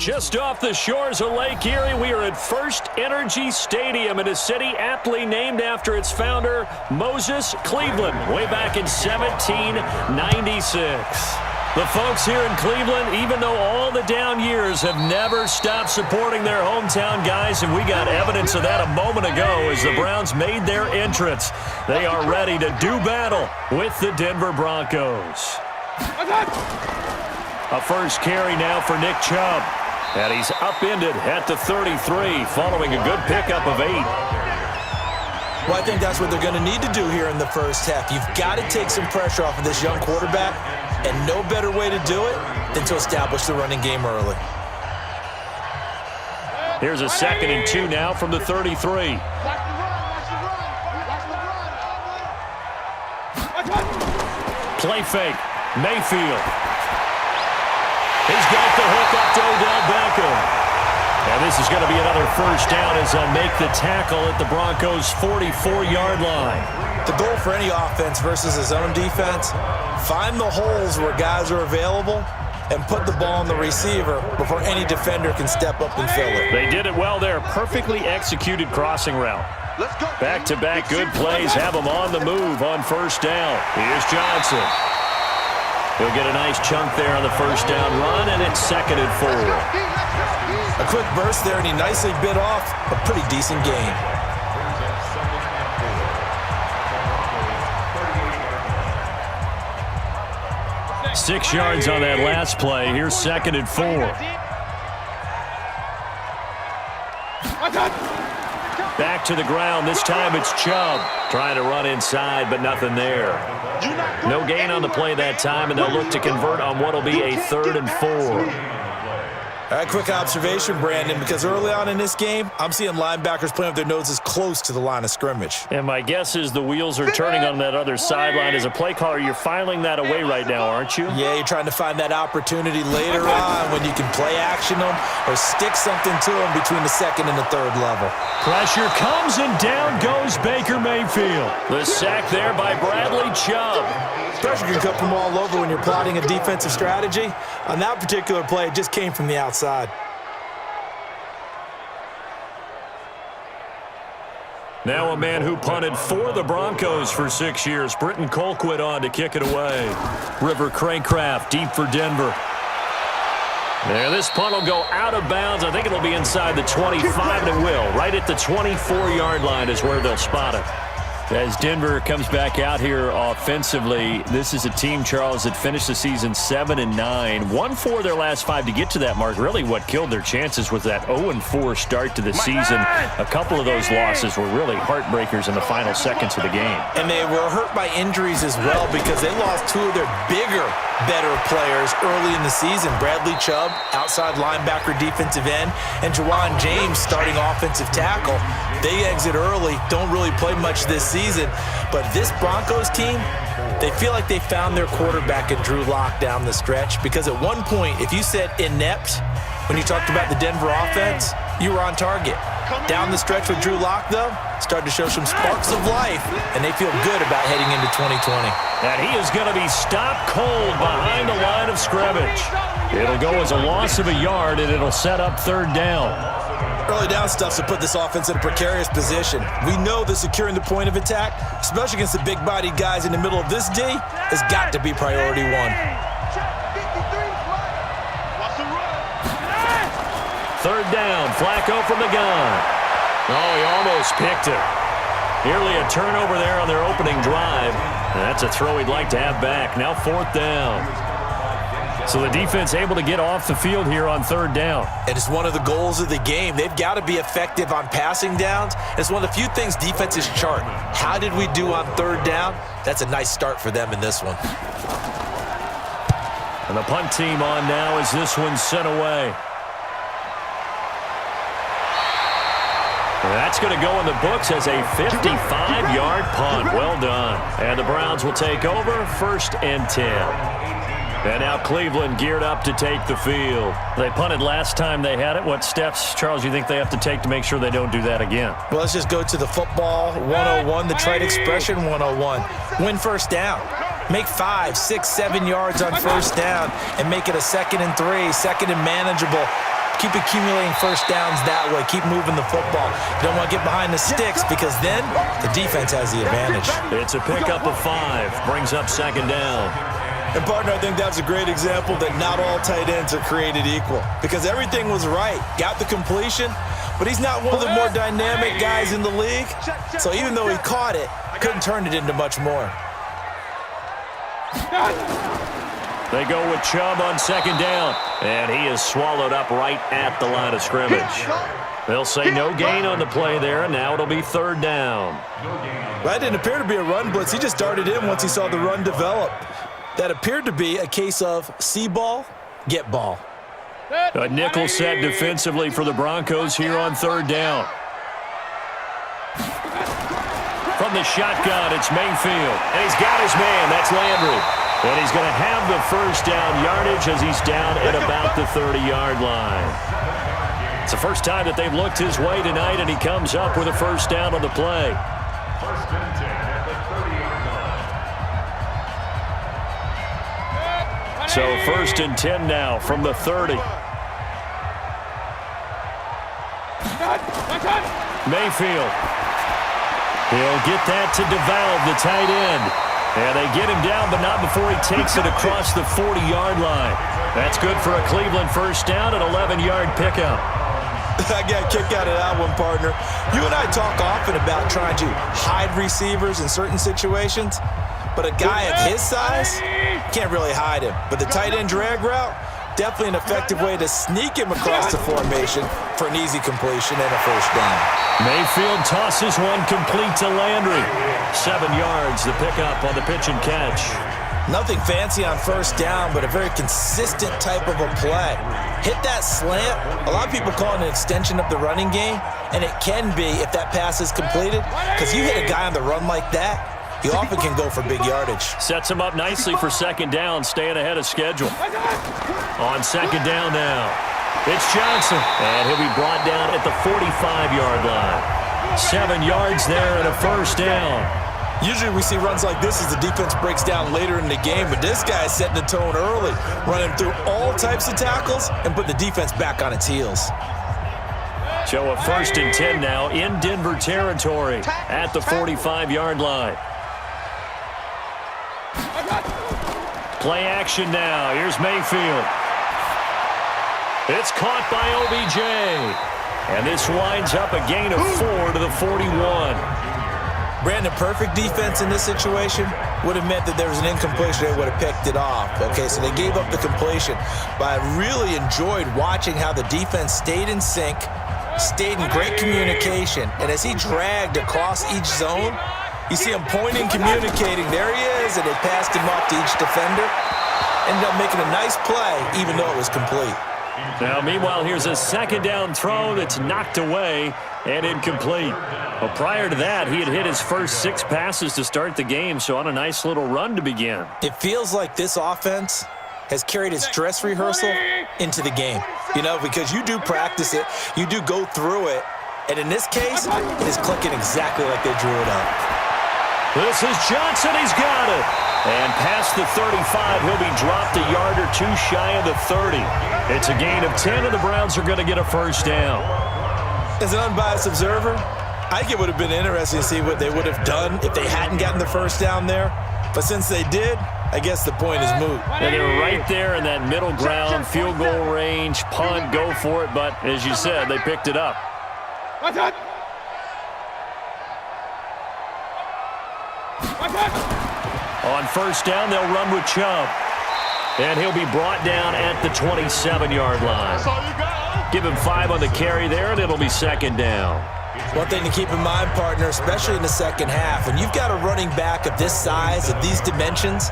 Just off the shores of Lake Erie, we are at First Energy Stadium in a city aptly named after its founder, Moses Cleveland, way back in 1796. The folks here in Cleveland, even though all the down years, have never stopped supporting their hometown guys, and we got evidence of that a moment ago as the Browns made their entrance. They are ready to do battle with the Denver Broncos. A first carry now for Nick Chubb. And he's upended at the 33 following a good pickup of 8. Well, I think that's what they're going to need to do here in the first half. You've got to take some pressure off of this young quarterback, and no better way to do it than to establish the running game early. Here's a 2nd and 2 now from the 33. Play fake. Mayfield. He's got the hook up to Odell Beckham. And this is going to be another first down as they'll make the tackle at the Broncos' 44-yard line. The goal for any offense versus his own defense, find the holes where guys are available and put the ball on the receiver before any defender can step up and fill it. They did it well there. Perfectly executed crossing route. Back-to-back good plays have them on the move on first down. Here's Johnson. He'll get a nice chunk there on the first down run, and it's 2nd and 4. A quick burst there, and he nicely bit off a pretty decent gain. Six yards on that last play. Here's 2nd and 4. Back to the ground. This time it's Chubb trying to run inside, but nothing there. No gain on the play that time, and they'll look to convert on what will be a 3rd and 4. All right, quick observation, Brandon, because early on in this game, I'm seeing linebackers playing with their noses close to the line of scrimmage. And my guess is the wheels are turning on that other sideline. As a play caller, you're filing that away right now, aren't you? Yeah, you're trying to find that opportunity later on when you can play action them or stick something to them between the 2nd and the 3rd level. Pressure comes, and down goes Baker Mayfield. The sack there by Bradley Chubb. Pressure can come from all over when you're plotting a defensive strategy. On that particular play, it just came from the outside. Now a man who punted for the Broncos for 6 years. Britton Colquitt on to kick it away. River Craycraft deep for Denver. There, this punt will go out of bounds. I think it'll be inside the 25, and it will. Right at the 24-yard line is where they'll spot it. As Denver comes back out here offensively, this is a team, Charles, that finished the season 7-9. Won 4 of their last 5 to get to that mark. Really what killed their chances was that 0-4 start to the season. A couple of those losses were really heartbreakers in the final seconds of the game. And they were hurt by injuries as well because they lost 2 of their bigger, better players early in the season. Bradley Chubb, outside linebacker, defensive end, and Juwan James, starting offensive tackle. They exit early, don't really play much this season. But this Broncos team, they feel like they found their quarterback in Drew Lock down the stretch, because at one point, if you said inept when you talked about the Denver offense, you were on target. Down the stretch with Drew Lock, though, started to show some sparks of life, and they feel good about heading into 2020. And he is going to be stopped cold behind the line of scrimmage. It'll go as a loss of a yard, and it'll set up 3rd down. Early down stuff's to put this offense in a precarious position. We know that securing the point of attack, especially against the big-bodied guys in the middle of this D, has got to be priority 1. 3rd down, Flacco from the gun. Oh, he almost picked it. Nearly a turnover there on their opening drive. And that's a throw he'd like to have back. Now 4th down. So the defense able to get off the field here on 3rd down. And it's one of the goals of the game. They've got to be effective on passing downs. It's one of the few things defenses chart. How did we do on 3rd down? That's a nice start for them in this one. And the punt team on now as this one's sent away. That's going to go in the books as a 55-yard punt. Well done. And the Browns will take over 1st and 10. And now Cleveland geared up to take the field. They punted last time they had it. What steps, Charles, you think they have to take to make sure they don't do that again? Well, let's just go to the football 101, the trite expression 101. Win first down. Make 5, 6, 7 yards on first down and make it a 2nd and 3, 2nd and manageable. Keep accumulating first downs that way. Keep moving the football. You don't want to get behind the sticks because then the defense has the advantage. It's a pickup of 5. Brings up second down. And, partner, I think that's a great example that not all tight ends are created equal because everything was right. Got the completion, but he's not one of the more dynamic guys in the league. So even though he caught it, couldn't turn it into much more. They go with Chubb on second down, and he is swallowed up right at the line of scrimmage. They'll say no gain on the play there, and now it'll be third down. That didn't appear to be a run blitz. He just darted in once he saw the run develop. That appeared to be a case of see ball, get ball. A nickel set defensively for the Broncos here on third down. From the shotgun, it's Mayfield, and he's got his man. That's Landry. And he's going to have the first down yardage as he's down at about the 30-yard line. It's the first time that they've looked his way tonight, and he comes up with a first down on the play. So 1st and 10 now from the 30. Mayfield. He'll get that to DeValve, the tight end. And they get him down, but not before he takes it across the 40-yard line. That's good for a Cleveland first down, an 11-yard pickup. I got a kick out of that one, partner. You and I talk often about trying to hide receivers in certain situations, but a guy of his size can't really hide him. But the tight end drag route, definitely an effective way to sneak him across the formation for an easy completion and a first down. Mayfield tosses one complete to Landry. 7 yards, the pickup on the pitch and catch. Nothing fancy on first down, but a very consistent type of a play. Hit that slant. A lot of people call it an extension of the running game, and it can be if that pass is completed, because you hit a guy on the run like that, he often can go for big yardage. Sets him up nicely for second down, staying ahead of schedule. On second down now, it's Johnson, and he'll be brought down at the 45-yard line. 7 yards there and a first down. Usually we see runs like this as the defense breaks down later in the game, but this guy is setting the tone early, running through all types of tackles and put the defense back on its heels. So a 1st and 10 now in Denver territory at the 45-yard line. Play action now. Here's Mayfield. It's caught by OBJ. And this winds up a gain of 4 to the 41. Brandon, perfect defense in this situation would have meant that there was an incompletion. They would have picked it off. Okay, so they gave up the completion. But I really enjoyed watching how the defense stayed in sync, stayed in great communication. And as he dragged across each zone, you see him pointing, communicating. There he is, and they passed him off to each defender. Ended up making a nice play, even though it was complete. Now, meanwhile, here's a second down throw that's knocked away and incomplete. Well, prior to that, he had hit his first 6 passes to start the game, so on a nice little run to begin. It feels like this offense has carried its dress rehearsal into the game. You know, because you do practice it, you do go through it, and in this case, it is clicking exactly like they drew it up. This is Johnson. He's got it. And past the 35, he'll be dropped a yard or 2 shy of the 30. It's a gain of 10, and the Browns are going to get a first down. As an unbiased observer, I think it would have been interesting to see what they would have done if they hadn't gotten the first down there. But since they did, I guess the point is moot. And they're right there in that middle ground, field goal range, punt, go for it. But as you said, they picked it up. On first down, they'll run with Chubb. And he'll be brought down at the 27-yard line. Give him 5 on the carry there, and it'll be second down. One thing to keep in mind, partner, especially in the second half, when you've got a running back of this size, of these dimensions,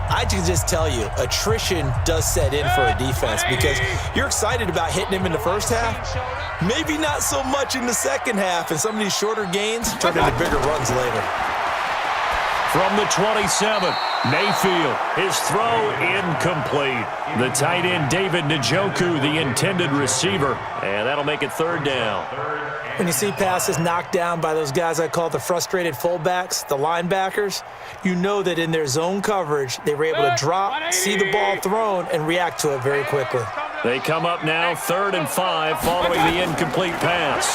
I can just tell you, attrition does set in for a defense because you're excited about hitting him in the first half, maybe not so much in the second half, and some of these shorter gains turn into bigger runs later. From the 27, Mayfield, his throw incomplete. The tight end, David Njoku, the intended receiver, and that'll make it third down. When you see passes knocked down by those guys I call the frustrated fullbacks, the linebackers, you know that in their zone coverage, they were able to drop, see the ball thrown, and react to it very quickly. They come up now 3rd and 5 following the incomplete pass.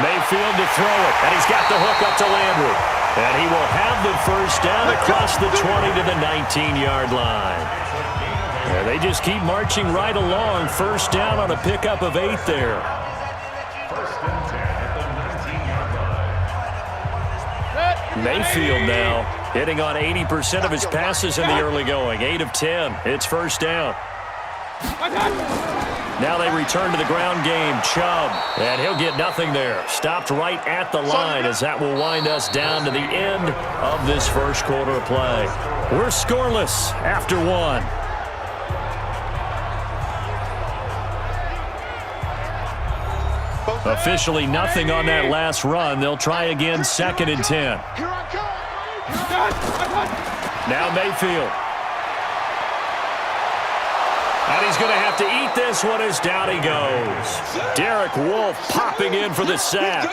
Mayfield to throw it, and he's got the hook up to Landry. And he will have the first down across the 20 to the 19-yard line. And they just keep marching right along. First down on a pickup of 8 there. Mayfield now hitting on 80% of his passes in the early going. 8 of 10. It's first down. Now they return to the ground game. Chubb, and he'll get nothing there. Stopped right at the line as that will wind us down to the end of this first quarter of play. We're scoreless after 1. Officially nothing on that last run. They'll try again 2nd and 10. Now Mayfield. And he's going to have to eat this one as down he goes. Derek Wolfe popping in for the sack.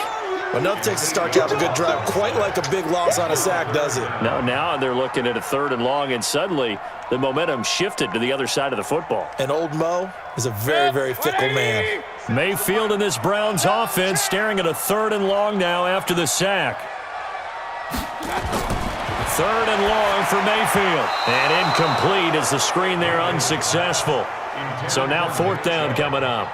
Enough takes to start to have a good drive. Quite like a big loss on a sack, does it? No, now they're looking at a 3rd and long, and suddenly the momentum shifted to the other side of the football. And old Mo is a very, very fickle man. Mayfield in this Browns offense staring at a 3rd and long now after the sack. 3rd and long for Mayfield. And incomplete as the screen there unsuccessful. So now 4th down coming up.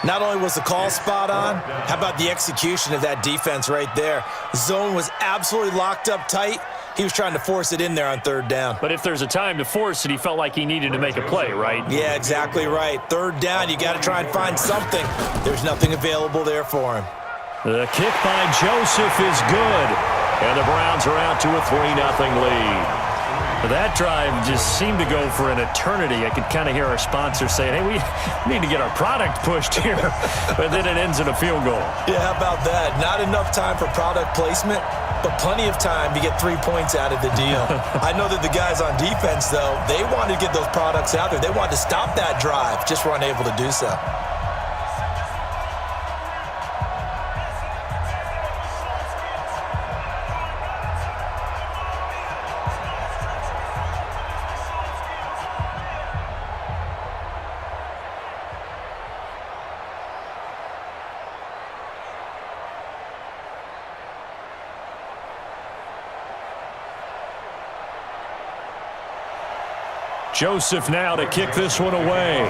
Not only was the call spot on, how about the execution of that defense right there? Zone was absolutely locked up tight. He was trying to force it in there on 3rd down. But if there's a time to force it, he felt like he needed to make a play, right? Yeah, exactly right. 3rd down, you got to try and find something. There's nothing available there for him. The kick by Joseph is good. And the Browns are out to a 3-0 lead. That drive just seemed to go for an eternity. I could kind of hear our sponsor saying, hey, we need to get our product pushed here. But then it ends in a field goal. Yeah, how about that? Not enough time for product placement, but plenty of time to get 3 points out of the deal. I know that the guys on defense, though, they wanted to get those products out there. They wanted to stop that drive, just were unable to do so. Joseph now to kick this one away.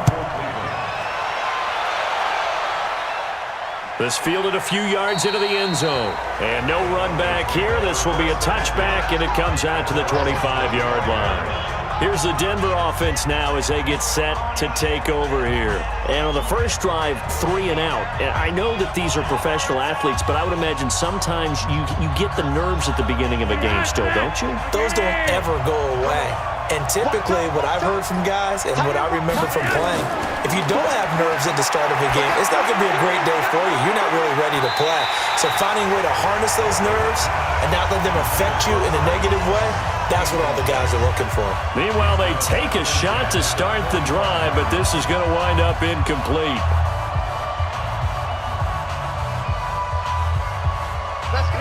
This fielded a few yards into the end zone. And no run back here. This will be a touchback, and it comes out to the 25-yard line. Here's the Denver offense now as they get set to take over here. And on the first drive, 3 and out. And I know that these are professional athletes, but I would imagine sometimes you get the nerves at the beginning of a game still, don't you? Those don't ever go away. And typically, what I've heard from guys and what I remember from playing, if you don't have nerves at the start of a game, it's not going to be a great day for you. You're not really ready to play. So finding a way to harness those nerves and not let them affect you in a negative way, that's what all the guys are looking for. Meanwhile, they take a shot to start the drive, but this is going to wind up incomplete.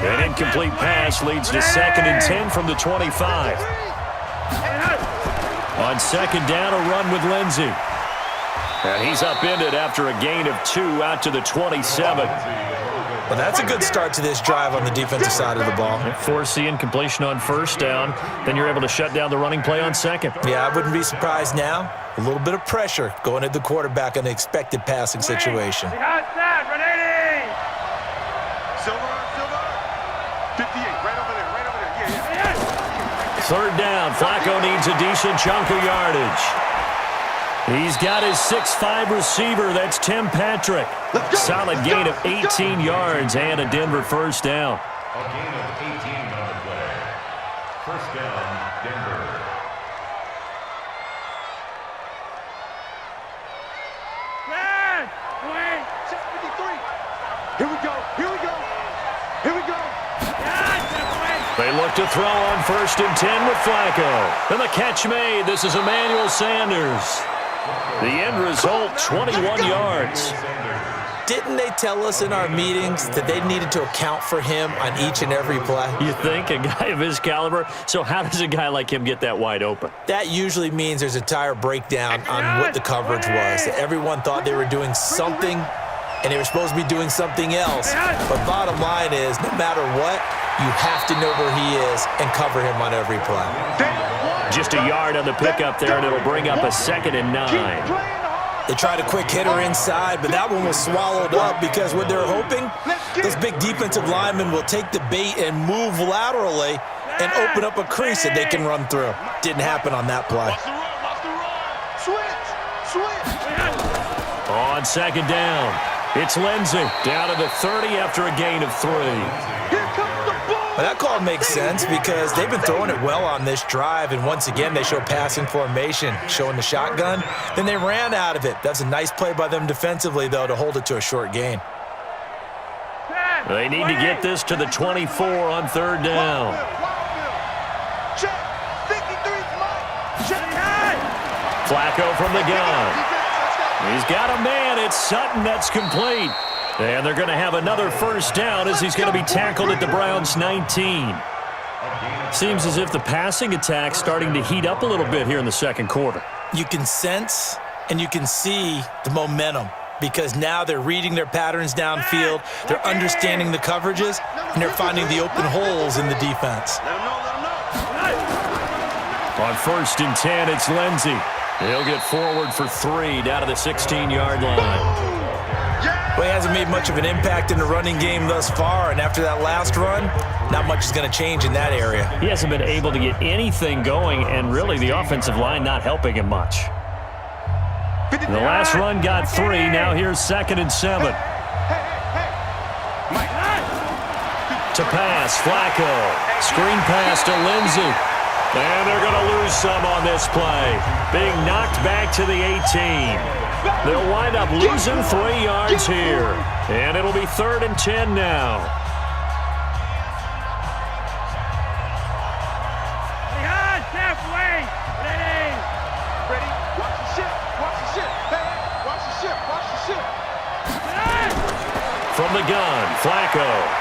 An incomplete pass leads to 2nd and 10 from the 25. On 2nd down, a run with Lindsey. And he's upended after a gain of 2 out to the 27. Well, that's a good start to this drive on the defensive side of the ball. Force the incompletion on 1st down. Then you're able to shut down the running play on 2nd. Yeah, I wouldn't be surprised now. A little bit of pressure going at the quarterback in an expected passing situation. Third down, Flacco needs a decent chunk of yardage. He's got his 6'5" receiver, that's Tim Patrick. Solid gain of 18 yards and a Denver first down. A gain of 18 on the play. First down, Denver. Wait, 653. Here we go, here we go, here we go. They look to throw on 1st and 10 with Flacco. And the catch made. This is Emmanuel Sanders. The end result, 21 yards. Didn't they tell us in our meetings that they needed to account for him on each and every play? You think? A guy of his caliber? So how does a guy like him get that wide open? That usually means there's a tire breakdown on what the coverage was. Everyone thought they were doing something, and they were supposed to be doing something else. But bottom line is, no matter what, you have to know where he is and cover him on every play. Just a yard on the pickup there, and it'll bring up a 2nd and 9. They tried a quick hitter inside, but that one was swallowed up because what they're hoping, those big defensive linemen will take the bait and move laterally and open up a crease that they can run through. Didn't happen on that play. On 2nd down, it's Lindsey down to the 30 after a gain of 3. Well, that call makes sense because they've been throwing it well on this drive, and once again, they show passing formation, showing the shotgun. Then they ran out of it. That's a nice play by them defensively, though, to hold it to a short gain. They need to get this to the 24 on 3rd down. Flacco from the gun. He's got a man. It's Sutton. That's complete. And they're going to have another 1st down as he's going to be tackled at the Browns' 19. Seems as if the passing attack's starting to heat up a little bit here in the 2nd quarter. You can sense and you can see the momentum because now they're reading their patterns downfield, they're understanding the coverages, and they're finding the open holes in the defense. On 1st and 10, it's Lindsey. He'll get forward for 3 down to the 16-yard line. Well, he hasn't made much of an impact in the running game thus far, and after that last run, not much is going to change in that area. He hasn't been able to get anything going, and really the offensive line not helping him much. The last run got 3. Now here's 2nd and 7. To pass, Flacco. Screen pass to Lindsey. And they're going to lose some on this play. Being knocked back to the 18. They'll wind up losing 3 yards here. And it'll be 3rd and 10 now. From the gun, Flacco.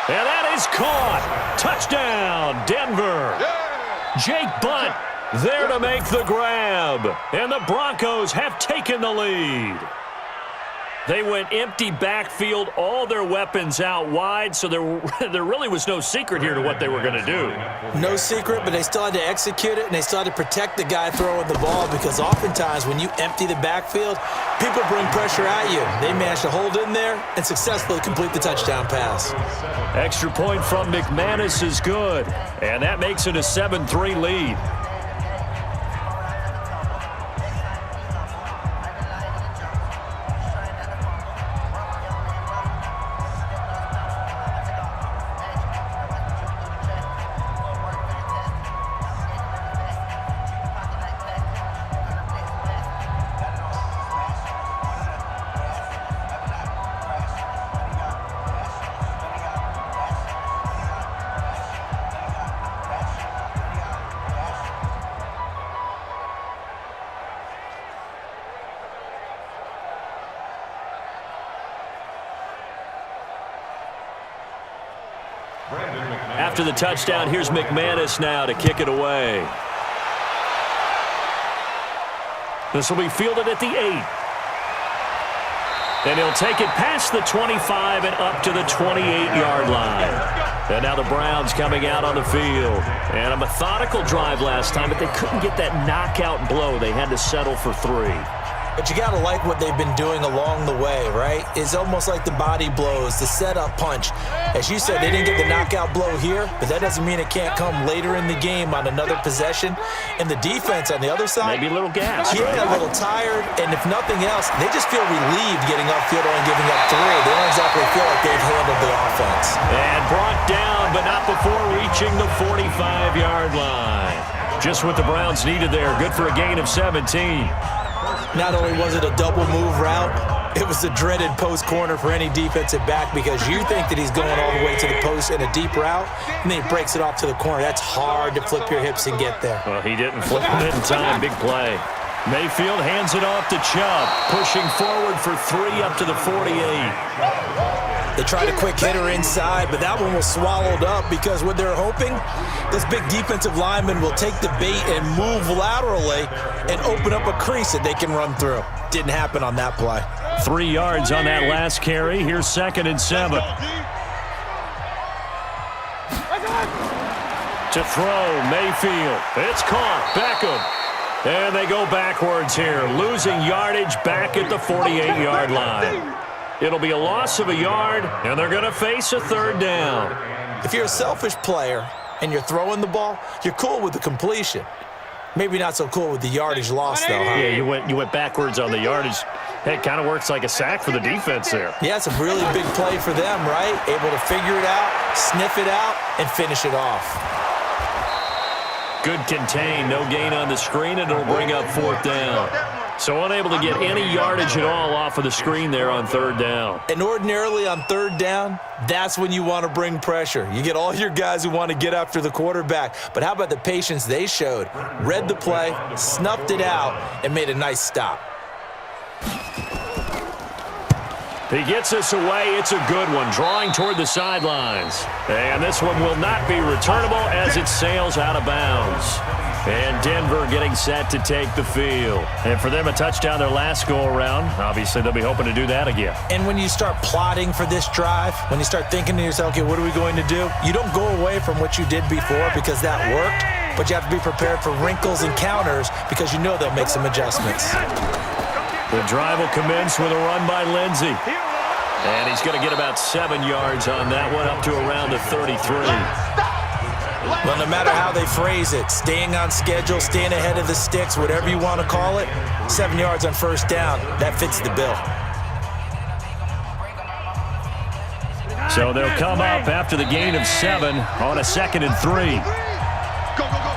And that is caught. Touchdown, Denver. Jake Butt there to make the grab. And the Broncos have taken the lead. They went empty backfield, all their weapons out wide, so there really was no secret here to what they were going to do. No secret, but they still had to execute it, and they still had to protect the guy throwing the ball because oftentimes when you empty the backfield, people bring pressure at you. They managed to hold in there and successfully complete the touchdown pass. Extra point from McManus is good, and that makes it a 7-3 lead. After the touchdown, here's McManus now to kick it away. This will be fielded at the 8. And he'll take it past the 25 and up to the 28-yard line. And now the Browns coming out on the field. And a methodical drive last time, but they couldn't get that knockout blow. They had to settle for 3. But you got to like what they've been doing along the way, right? It's almost like the body blows, the setup punch. As you said, they didn't get the knockout blow here, but that doesn't mean it can't come later in the game on another possession. And the defense on the other side, maybe a little gas. Yeah, right? A little tired, and if nothing else, they just feel relieved getting upfield and giving up 3. They don't exactly feel like they've handled the offense. And brought down, but not before reaching the 45-yard line. Just what the Browns needed there. Good for a gain of 17. Not only was it a double move route, it was a dreaded post corner for any defensive back because you think that he's going all the way to the post in a deep route, and then he breaks it off to the corner. That's hard to flip your hips and get there. Well, he didn't flip it in time. Big play. Mayfield hands it off to Chubb, pushing forward for 3 up to the 48. They tried a quick hitter inside, but that one was swallowed up because what they're hoping, this big defensive lineman will take the bait and move laterally and open up a crease that they can run through. Didn't happen on that play. 3 yards on that last carry. Here's 2nd and 7. To throw, Mayfield. It's caught. Beckham. And they go backwards here, losing yardage back at the 48-yard line. It'll be a loss of a yard, and they're going to face a 3rd down. If you're a selfish player and you're throwing the ball, you're cool with the completion. Maybe not so cool with the yardage loss, though, huh? Yeah, you went backwards on the yardage. Hey, it kind of works like a sack for the defense there. Yeah, it's a really big play for them, right? Able to figure it out, sniff it out, and finish it off. Good contain, no gain on the screen, and it'll bring up 4th down. So unable to get any yardage at all off of the screen there on 3rd down. And ordinarily on 3rd down, that's when you want to bring pressure. You get all your guys who want to get after the quarterback. But how about the patience they showed? Read the play, snuffed it out, and made a nice stop. He gets us away. It's a good one, drawing toward the sidelines. And this one will not be returnable as it sails out of bounds. And Denver getting set to take the field. And for them, a touchdown their last go-around. Obviously, they'll be hoping to do that again. And when you start plotting for this drive, when you start thinking to yourself, okay, what are we going to do? You don't go away from what you did before because that worked, but you have to be prepared for wrinkles and counters because you know they'll make some adjustments. The drive will commence with a run by Lindsey. And he's going to get about 7 yards on that one, up to around the 33. Well, no matter how they phrase it, staying on schedule, staying ahead of the sticks, whatever you want to call it, 7 yards on 1st down, that fits the bill. So they'll come up after the gain of 7 on a 2nd and 3. Go, go, go.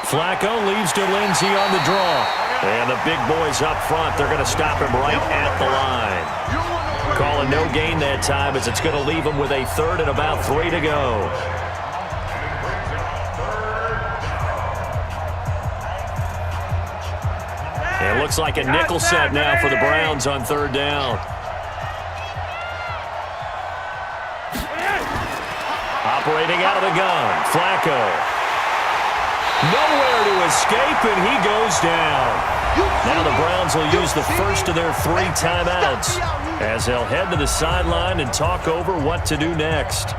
Flacco leaves to Lindsey on the draw. And the big boys up front, they're going to stop him right at the line. Calling no gain that time as it's going to leave him with a 3rd and about 3 to go. And it looks like a nickel set now for the Browns on 3rd down. Operating out of the gun, Flacco. Nowhere to escape, and he goes down. Now the Browns will use the first of their 3 timeouts as they'll head to the sideline and talk over what to do next.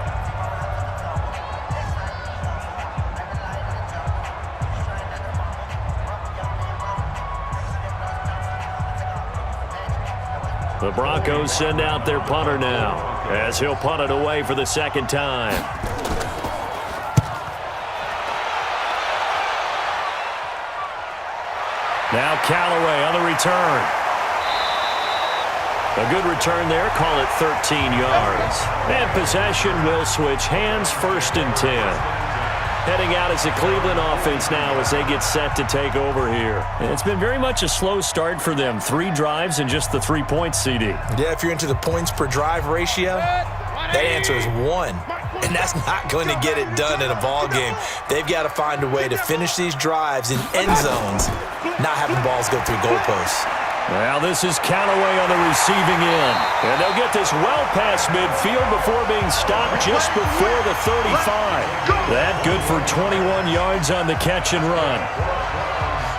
The Broncos send out their punter now as he'll punt it away for the 2nd time. Now Callaway on the return. A good return there. Call it 13 yards. And possession will switch hands, 1st and 10. Heading out as the Cleveland offense now as they get set to take over here. And it's been very much a slow start for them. 3 drives and just the 3 points, CD. Yeah, if you're into the points per drive ratio, that answer is 1. And that's not going to get it done in a ball game. They've got to find a way to finish these drives in end zones, not having balls go through goalposts. Now this is Callaway on the receiving end. And they'll get this well past midfield before being stopped just before the 35. That good for 21 yards on the catch and run.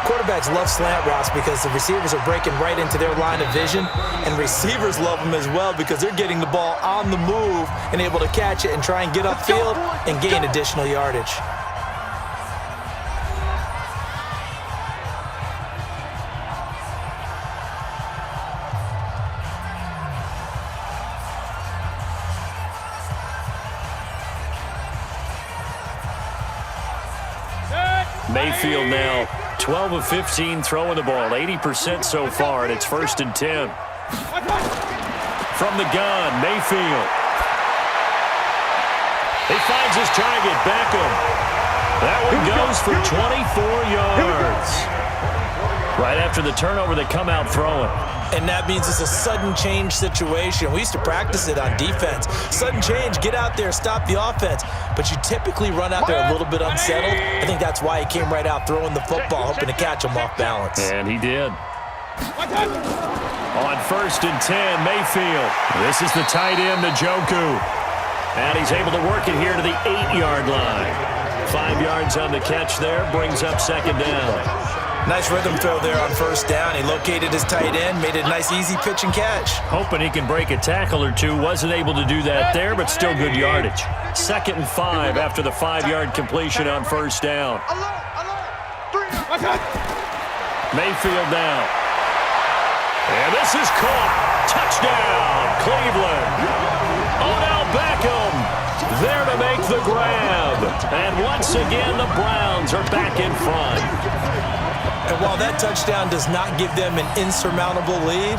Quarterbacks love slant routes because the receivers are breaking right into their line of vision, and receivers love them as well because they're getting the ball on the move and able to catch it and try and get upfield and gain additional yardage. Mayfield now 12 of 15 throwing the ball, 80% so far, and it's 1st and 10. From the gun, Mayfield. He finds his target, Beckham. That one goes for 24 yards. Right after the turnover, they come out throwing. And that means it's a sudden change situation. We used to practice it on defense. Sudden change, get out there, stop the offense. But you typically run out there a little bit unsettled. I think that's why he came right out throwing the football, hoping to catch him off balance. And he did. On 1st and 10, Mayfield. This is the tight end, Njoku. And he's able to work it here to the 8-yard line. 5 yards on the catch there, brings up 2nd down. Nice rhythm throw there on 1st down. He located his tight end, made it a nice easy pitch and catch. Hoping he can break a tackle or two. Wasn't able to do that there, but still good yardage. 2nd and 5 after the 5-yard completion on 1st down. Mayfield now. And this is caught. Touchdown, Cleveland. Odell Beckham there to make the grab. And once again, the Browns are back in front. And while that touchdown does not give them an insurmountable lead,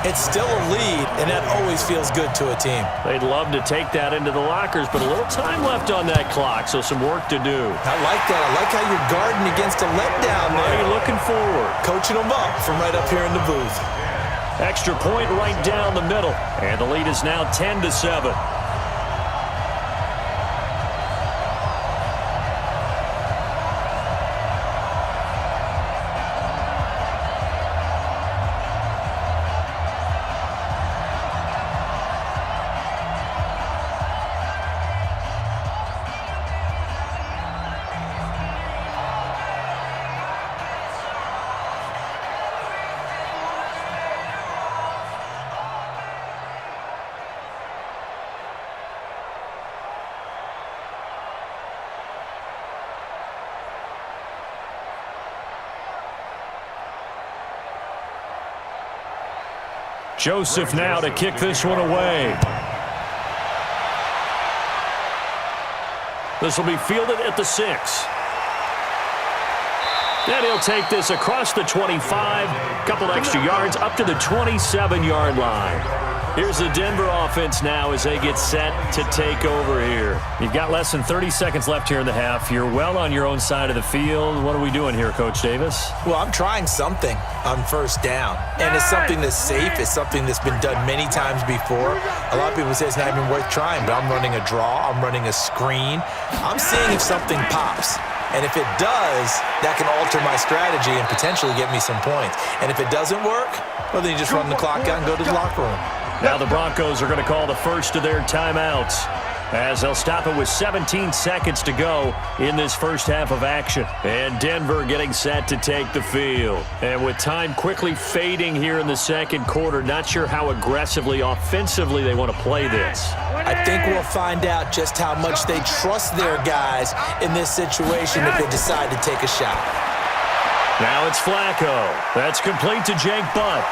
it's still a lead, and that always feels good to a team. They'd love to take that into the lockers, but a little time left on that clock, so some work to do. I like that. I like how you're guarding against a letdown there. Are you looking forward? Coaching them up from right up here in the booth. Extra point right down the middle, and the lead is now 10-7. Joseph now to kick this one away. This will be fielded at the 6. And he'll take this across the 25, couple extra yards up to the 27-yard line. Here's the Denver offense now as they get set to take over here. You've got less than 30 seconds left here in the half. You're well on your own side of the field. What are we doing here, Coach Davis? Well, I'm trying something on 1st down, and it's something that's safe. It's something that's been done many times before. A lot of people say it's not even worth trying, but I'm running a draw. I'm running a screen. I'm seeing if something pops. And if it does, that can alter my strategy and potentially get me some points. And if it doesn't work, well, then you just run the clock out and go to the locker room. Now the Broncos are going to call the first of their timeouts as they'll stop it with 17 seconds to go in this first half of action. And Denver getting set to take the field. And with time quickly fading here in the second quarter, not sure how aggressively, offensively they want to play this. I think we'll find out just how much they trust their guys in this situation if they decide to take a shot. Now it's Flacco. That's complete to Jake Butt.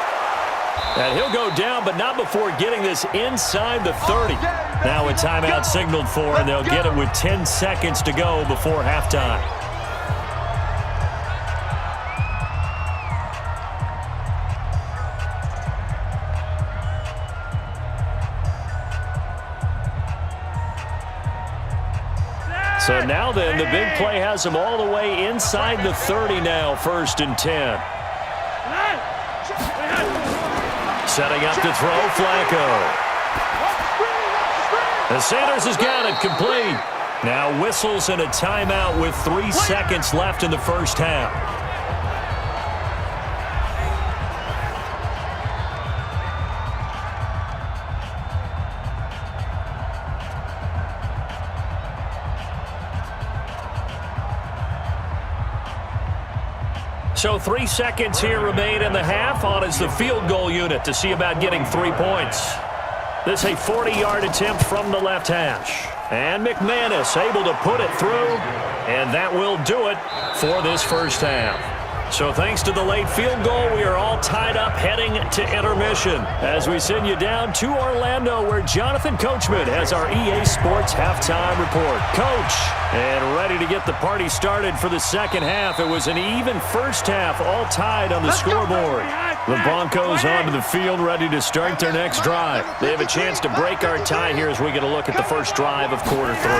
And he'll go down, but not before getting this inside the 30. Now a timeout signaled for, and they'll get it with 10 seconds to go before halftime. So now then, the big play has them all the way inside the 30 now, 1st and 10. Setting up to throw, Flacco. And Sanders has got it complete. Now whistles and a timeout with 3 seconds left in the first half. So 3 seconds here remain in the half. On is the field goal unit to see about getting 3 points. This a 40-yard attempt from the left hash. And McManus able to put it through. And that will do it for this first half. So thanks to the late field goal, we are all tied up heading to intermission as we send you down to Orlando where Jonathan Coachman has our EA Sports halftime report. Coach, and ready to get the party started for the second half. It was an even first half, all tied on the scoreboard. The Broncos onto the field ready to start their next drive. They have a chance to break our tie here as we get a look at the first drive of quarter 3.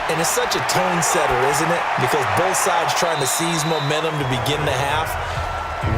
And it's such a tone setter, isn't it? Because both sides trying to seize momentum to begin the half.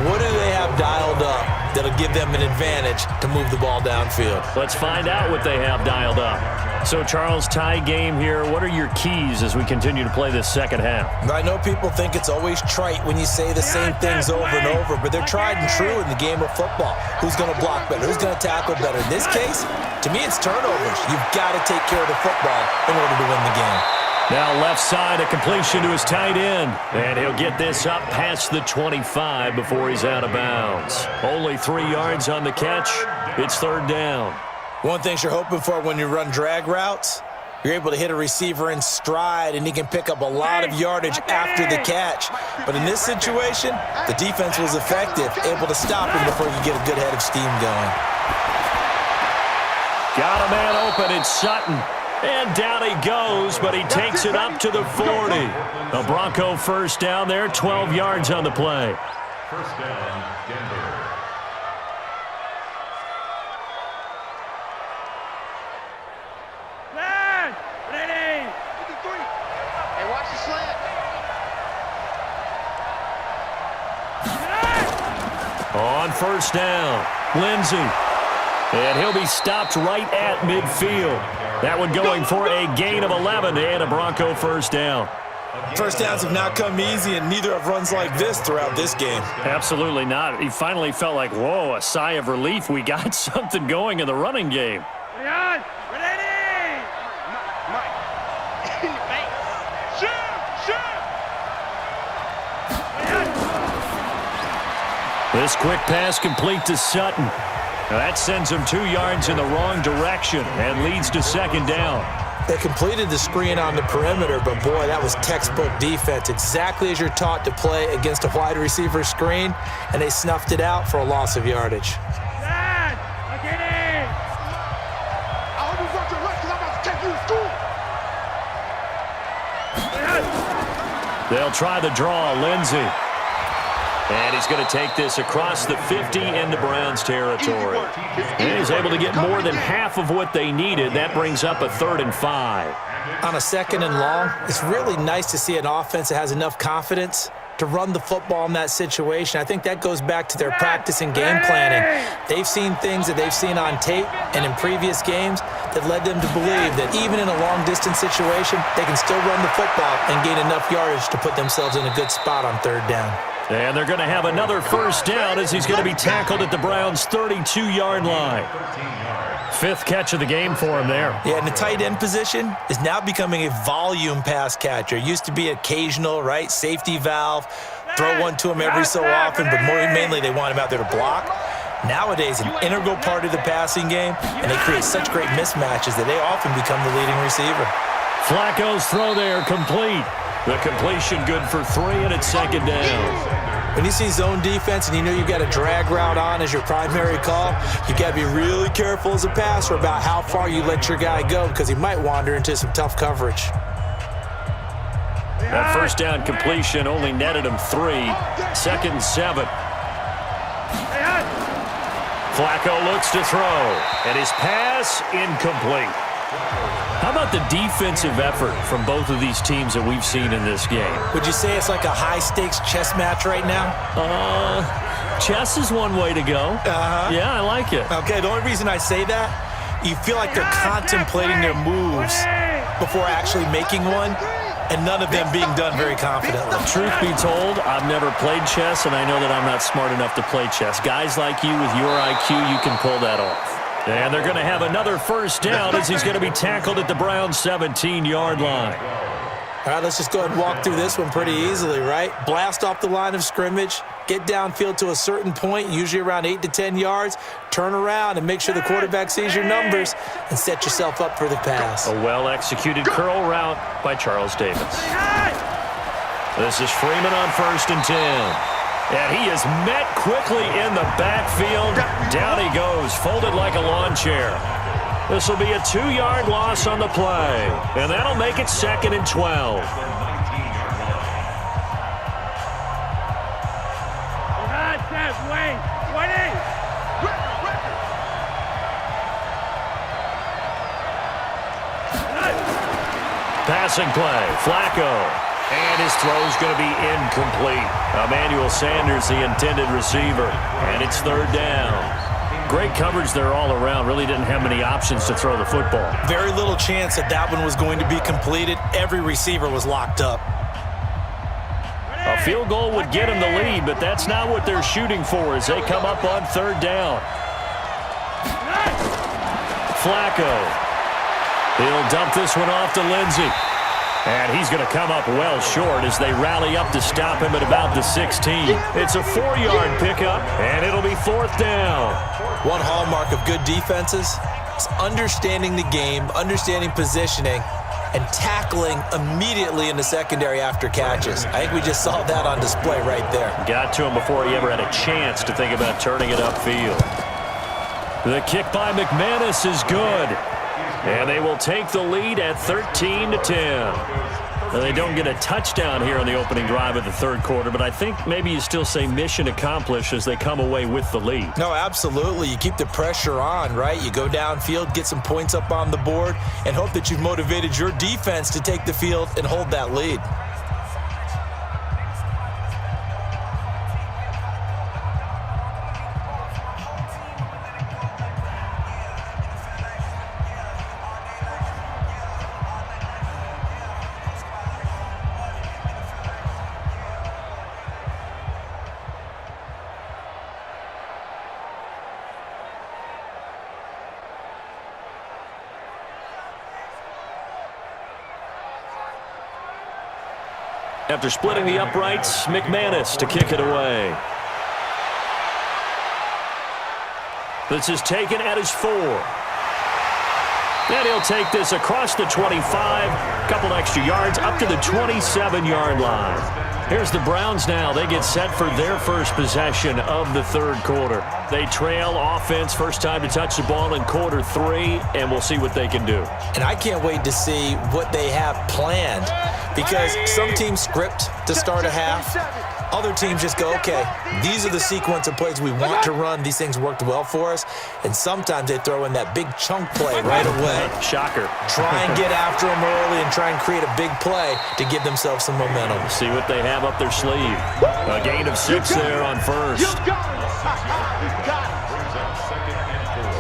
What do they have dialed up that'll give them an advantage to move the ball downfield? Let's find out what they have dialed up. So, Charles, tie game here. What are your keys as we continue to play this second half? I know people think it's always trite when you say the same things over and over, but they're tried and true in the game of football. Who's going to block better? Who's going to tackle better? In this case, to me, it's turnovers. You've got to take care of the football in order to win the game. Now left side, a completion to his tight end. And he'll get this up past the 25 before he's out of bounds. Only 3 yards on the catch. It's third down. One thing you're hoping for when you run drag routes, you're able to hit a receiver in stride, and he can pick up a lot of yardage after the catch. But in this situation, the defense was effective, able to stop him before you get a good head of steam going. Got a man open. It's Sutton. And down he goes, but he takes it up to the 40. A Bronco first down there, 12 yards on the play. First down, Denver. Line, ready. 53. Hey, watch the slant. On first down, Lindsey. And he'll be stopped right at midfield. That one going for a gain of 11 and a Bronco first down. First downs have not come easy, and neither have runs like this throughout this game. Absolutely not. He finally felt like, whoa, a sigh of relief. We got something going in the running game. Ready. Mike. Shoot. This quick pass complete to Sutton. Now that sends him 2 yards in the wrong direction and leads to second down. They completed the screen on the perimeter, but boy, that was textbook defense. Exactly as you're taught to play against a wide receiver screen, and they snuffed it out for a loss of yardage. Dad, get in. I hope you watch your left because I'm about to take you to school. They'll try the draw, Lindsey. And he's going to take this across the 50 into Browns territory. And he's able to get more than half of what they needed. That brings up a 3rd and 5. On a 2nd and long, it's really nice to see an offense that has enough confidence to run the football in that situation. I think that goes back to their practice and game planning. They've seen things that they've seen on tape and in previous games that led them to believe that even in a long-distance situation, they can still run the football and gain enough yardage to put themselves in a good spot on 3rd down. And they're going to have another first down as he's going to be tackled at the Browns' 32-yard line. 5th catch of the game for him there. Yeah, and the tight end position is now becoming a volume pass catcher. Used to be occasional, right? Safety valve. Throw one to him every so often, but mainly they want him out there to block. Nowadays, an integral part of the passing game, and they create such great mismatches that they often become the leading receiver. Flacco's throw there, complete. The completion good for 3, and it's second down. When you see zone defense and you know you've got a drag route on as your primary call, you've got to be really careful as a passer about how far you let your guy go because he might wander into some tough coverage. That first down completion only netted him 3. 2nd and 7. Flacco looks to throw, and his pass incomplete. How about the defensive effort from both of these teams that we've seen in this game? Would you say it's like a high-stakes chess match right now? Chess is one way to go. Yeah, I like it. Okay, the only reason I say that, you feel like they're contemplating their moves before actually making one, and none of them being done very confidently. Truth be told, I've never played chess, and I know that I'm not smart enough to play chess. Guys like you with your IQ, you can pull that off. And they're going to have another first down as he's going to be tackled at the Browns' 17-yard line. All right, let's just go ahead and walk through this one pretty easily, right? Blast off the line of scrimmage, get downfield to a certain point, usually around 8 to 10 yards, turn around and make sure the quarterback sees your numbers and set yourself up for the pass. A well-executed curl route by Charles Davis. This is Freeman on 1st and 10. And he is met quickly in the backfield. Down he goes, folded like a lawn chair. This will be a 2-yard loss on the play. And that'll make it 2nd and 12. Passing play, Flacco. And his throw's going to be incomplete. Emmanuel Sanders, the intended receiver. And it's 3rd down. Great coverage there all around. Really didn't have many options to throw the football. Very little chance that one was going to be completed. Every receiver was locked up. A field goal would get him the lead, but that's not what they're shooting for as they come up on 3rd down. Flacco. He'll dump this one off to Lindsey. And he's going to come up well short as they rally up to stop him at about the 16. It's a 4-yard pickup, and it'll be 4th down. One hallmark of good defenses is understanding the game, understanding positioning, and tackling immediately in the secondary after catches. I think we just saw that on display right there. Got to him before he ever had a chance to think about turning it upfield. The kick by McManus is good. And they will take the lead at 13-10. Now, they don't get a touchdown here on the opening drive of the 3rd quarter, but I think maybe you still say mission accomplished as they come away with the lead. No, absolutely. You keep the pressure on, right? You go downfield, get some points up on the board, and hope that you've motivated your defense to take the field and hold that lead. After splitting the uprights, McManus to kick it away. This is taken at his 4. And he'll take this across the 25, a couple extra yards, up to the 27-yard line. Here's the Browns now. They get set for their first possession of the 3rd quarter. They trail offense, first time to touch the ball in quarter 3, and we'll see what they can do. And I can't wait to see what they have planned, because some teams script to start a half. Other teams just go, okay, these are the sequence of plays we want to run. These things worked well for us. And sometimes they throw in that big chunk play right away. Shocker. Try and get after them early and try and create a big play to give themselves some momentum. See what they have up their sleeve. A gain of 6 there on 1st. You got it. You got it. Brings up 2nd and 4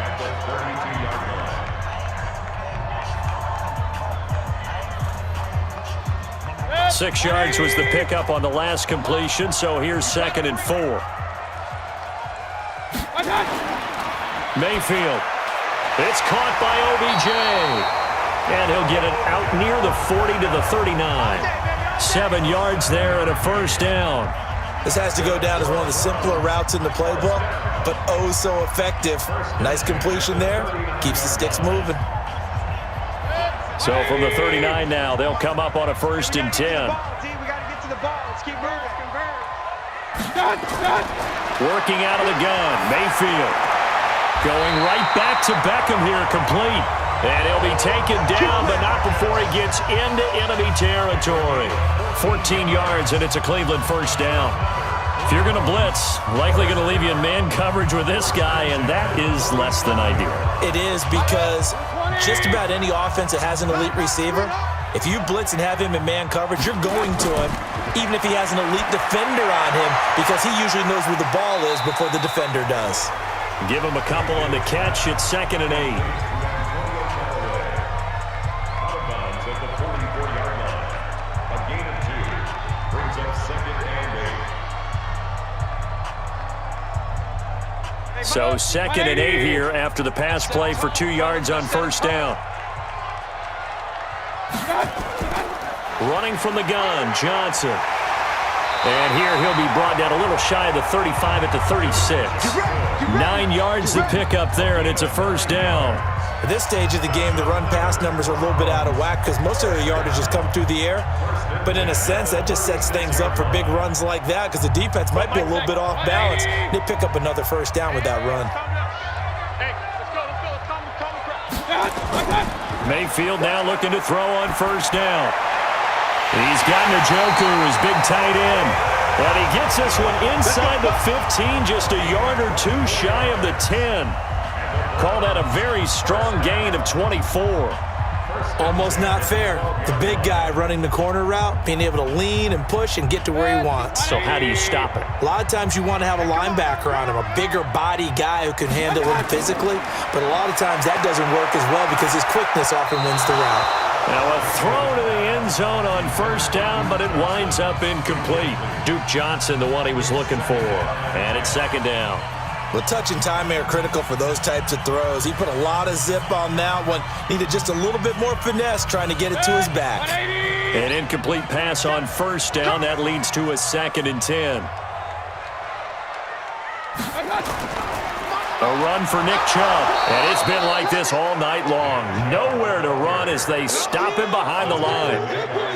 at the 32-yard line. 6 yards was the pickup on the last completion, so here's 2nd and 4. Mayfield. It's caught by OBJ. And he'll get it out near the 40 to the 39. 7 yards there and a 1st down. This has to go down as one of the simpler routes in the playbook, but oh so effective. Nice completion there. Keeps the sticks moving. So from the 39 now, they'll come up on a 1st and 10. We got to get to the ball. Let's keep moving. Working out of the gun, Mayfield. Going right back to Beckham here, complete. And he'll be taken down, but not before he gets into enemy territory. 14 yards, and it's a Cleveland 1st down. If you're going to blitz, likely going to leave you in man coverage with this guy, and that is less than ideal. It is, because just about any offense that has an elite receiver, if you blitz and have him in man coverage, you're going to him, even if he has an elite defender on him, because he usually knows where the ball is before the defender does. Give him a couple on the catch. It's 2nd and 8. Out of bounds at the 44-yard line. A gain of 2 brings up 2nd and 8. So 2nd and 8 here after the pass play for 2 yards on 1st down. Running from the gun, Johnson. And here he'll be brought down a little shy of the 35 at the 36. 9 yards to pick up there, and it's a 1st down. At this stage of the game, the run-pass numbers are a little bit out of whack because most of their yardage has come through the air. But in a sense, that just sets things up for big runs like that because the defense might be a little bit off balance. They pick up another first down with that run. Mayfield now looking to throw on first down. He's got Njoku, his big tight end. And he gets this one inside the 15, just a yard or two shy of the 10. Call that a very strong gain of 24. Almost not fair. The big guy running the corner route, being able to lean and push and get to where he wants. So how do you stop it? A lot of times you want to have a linebacker on him, a bigger body guy who can handle him physically. But a lot of times that doesn't work as well because his quickness often wins the route. Now a throw to the end zone on first down, but it winds up incomplete. Duke Johnson, the one he was looking for. And it's second down. Well, touch and time are critical for those types of throws. He put a lot of zip on that one. Needed just a little bit more finesse trying to get it to his back. An incomplete pass on first down. That leads to a 2nd and 10. A run for Nick Chubb. And it's been like this all night long. Nowhere to run as they stop him behind the line.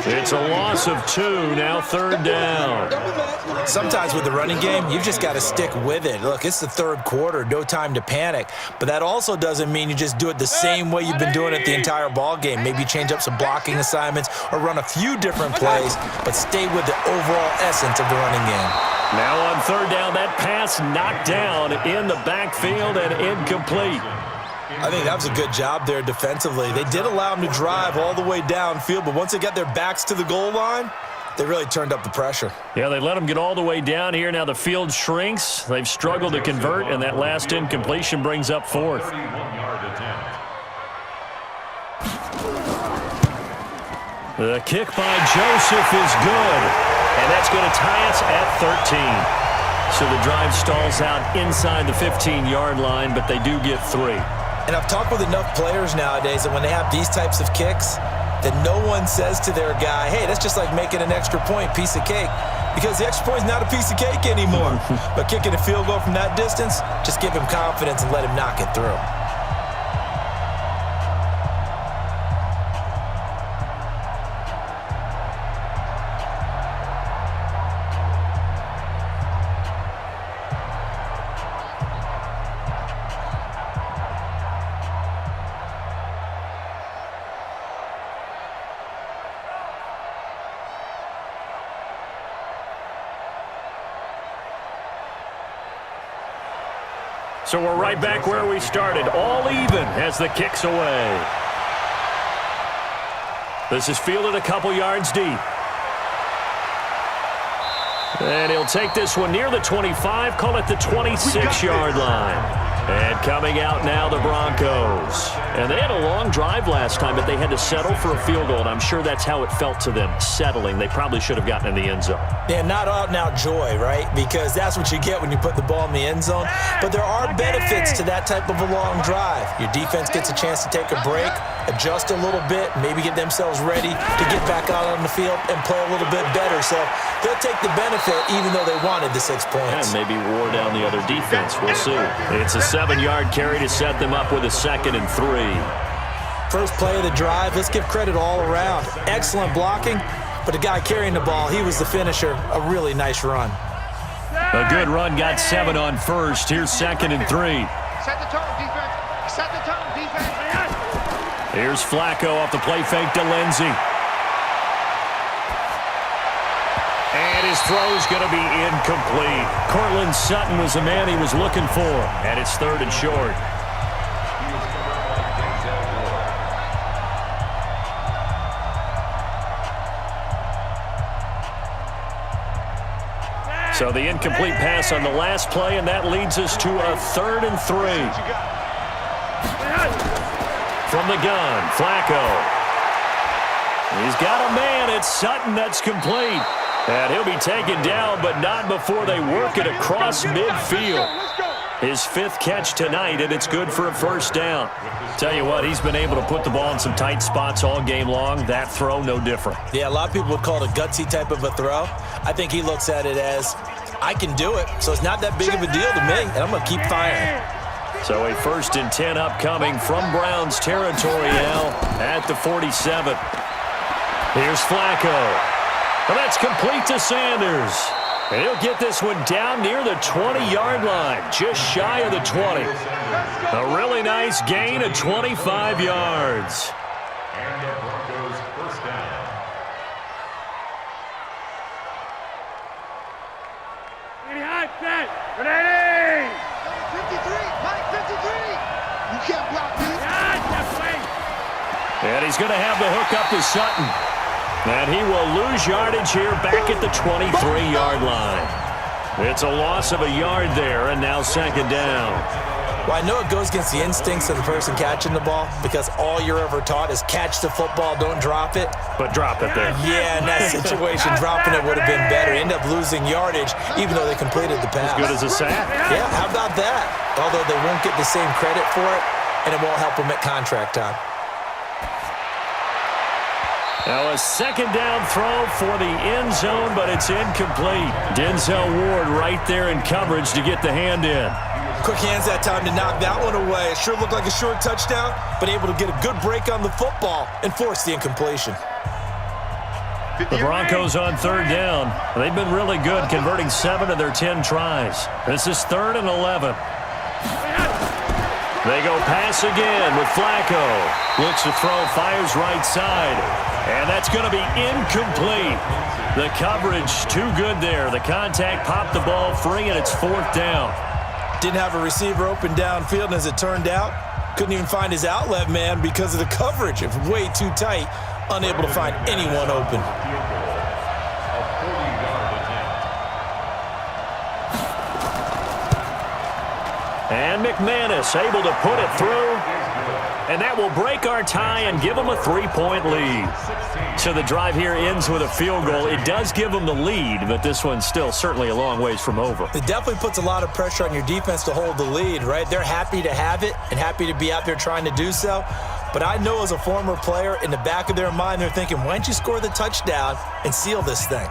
It's a loss of 2, now 3rd down. Sometimes with the running game, you've just got to stick with it. Look, it's the 3rd quarter, no time to panic. But that also doesn't mean you just do it the same way you've been doing it the entire ball game. Maybe change up some blocking assignments or run a few different plays, but stay with the overall essence of the running game. Now on 3rd down, that pass knocked down in the backfield and incomplete. I think that was a good job there defensively. They did allow him to drive all the way downfield, but once they got their backs to the goal line, they really turned up the pressure. Yeah, they let him get all the way down here. Now the field shrinks. They've struggled to convert, and that last incompletion brings up 4th. The kick by Joseph is good, and that's going to tie us at 13. So the drive stalls out inside the 15-yard line, but they do get 3. And I've talked with enough players nowadays that when they have these types of kicks, that no one says to their guy, hey, that's just like making an extra point, piece of cake. Because the extra point is not a piece of cake anymore. But kicking a field goal from that distance, just give him confidence and let him knock it through. So we're right back where we started, all even as the kick's away. This is fielded a couple yards deep. And he'll take this one near the 25, call it the 26-yard line. And coming out now, the Broncos. And they had a long drive last time, but they had to settle for a field goal, and I'm sure that's how it felt to them, settling. They probably should have gotten in the end zone. Yeah, not out-and-out joy, right? Because that's what you get when you put the ball in the end zone. But there are benefits to that type of a long drive. Your defense gets a chance to take a break, adjust a little bit, maybe get themselves ready to get back out on the field and play a little bit better. So they'll take the benefit even though they wanted the 6 points. And maybe wore down the other defense. We'll see. It's a 7-yard carry to set them up with a 2nd and 3. First play of the drive, let's give credit all around. Excellent blocking, but the guy carrying the ball, he was the finisher. A really nice run. A good run, got 7 on first. Here's 2nd and 3. Set the tone, defense. Set the tone, defense. Here's Flacco off the play fake to Lindsey. And his throw's going to be incomplete. Cortland Sutton was the man he was looking for. And it's 3rd and short. So the incomplete pass on the last play, and that leads us to a 3rd and 3. From the gun, Flacco. He's got a man. It's Sutton. That's complete. And he'll be taken down, but not before they work it across midfield. His 5th catch tonight, and it's good for a first down. Tell you what, he's been able to put the ball in some tight spots all game long. That throw, no different. Yeah, a lot of people would call it a gutsy type of a throw. I think he looks at it as, I can do it, so it's not that big of a deal to me, and I'm going to keep firing. So a 1st and 10 upcoming from Browns territory now at the 47. Here's Flacco. Well, that's complete to Sanders. And he'll get this one down near the 20-yard line, just shy of the 20. A really nice gain of 25 yards. And the Broncos first down. Set. Ready. 53. Mike 53. You can't block me. And he's going to have the hook up to Sutton. And he will lose yardage here back at the 23-yard line. It's a loss of a yard there, and now 2nd down. Well, I know it goes against the instincts of the person catching the ball because all you're ever taught is catch the football, don't drop it. But drop it there. Yeah, in that situation, dropping it would have been better. End up losing yardage, even though they completed the pass. As good as a sack. Yeah, how about that? Although they won't get the same credit for it, and it won't help them at contract time. Now a 2nd down throw for the end zone, but it's incomplete. Denzel Ward right there in coverage to get the hand in. Quick hands that time to knock that one away. It sure looked like a short touchdown, but able to get a good break on the football and force the incompletion. The Broncos on 3rd down. They've been really good, converting 7 of their 10 tries. This is 3rd and 11. They go pass again with Flacco. Looks to throw, fires right side. And that's going to be incomplete. The coverage too good there. The contact popped the ball free, and it's 4th down. Didn't have a receiver open downfield, and as it turned out, couldn't even find his outlet man because of the coverage. It was way too tight, unable to find anyone open. And McManus able to put it through. And that will break our tie and give them a 3-point lead. So the drive here ends with a field goal. It does give them the lead, but this one's still certainly a long ways from over. It definitely puts a lot of pressure on your defense to hold the lead, right? They're happy to have it and happy to be out there trying to do so. But I know as a former player, in the back of their mind, they're thinking, why don't you score the touchdown and seal this thing?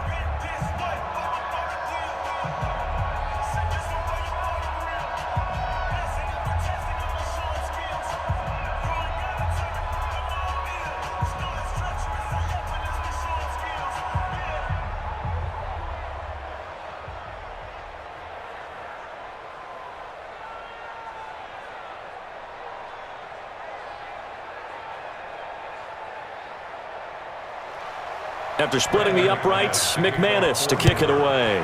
After splitting the uprights, McManus to kick it away.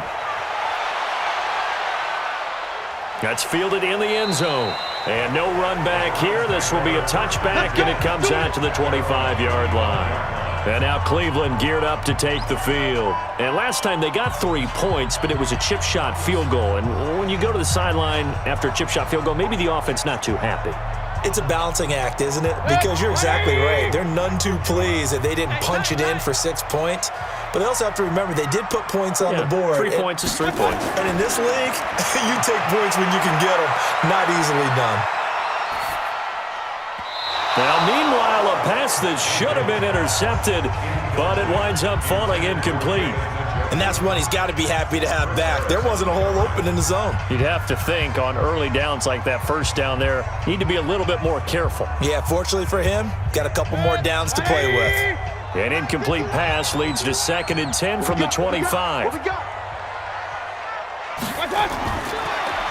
That's fielded in the end zone. And no run back here. This will be a touchback, and it comes out to the 25-yard line. And now Cleveland geared up to take the field. And last time they got 3 points, but it was a chip shot field goal. And when you go to the sideline after a chip shot field goal, maybe the offense not too happy. It's a balancing act, isn't it? Because you're exactly right. They're none too pleased that they didn't punch it in for 6 points. But they also have to remember they did put points on the board. 3 points is 3 points. And in this league, you take points when you can get them. Not easily done. Now, meanwhile, a pass that should have been intercepted, but it winds up falling incomplete. And that's one he's got to be happy to have back. There wasn't a hole open in the zone. You'd have to think on early downs like that first down there, need to be a little bit more careful. Yeah, fortunately for him, got a couple more downs to play with. An incomplete pass leads to 2nd and 10 from the 25.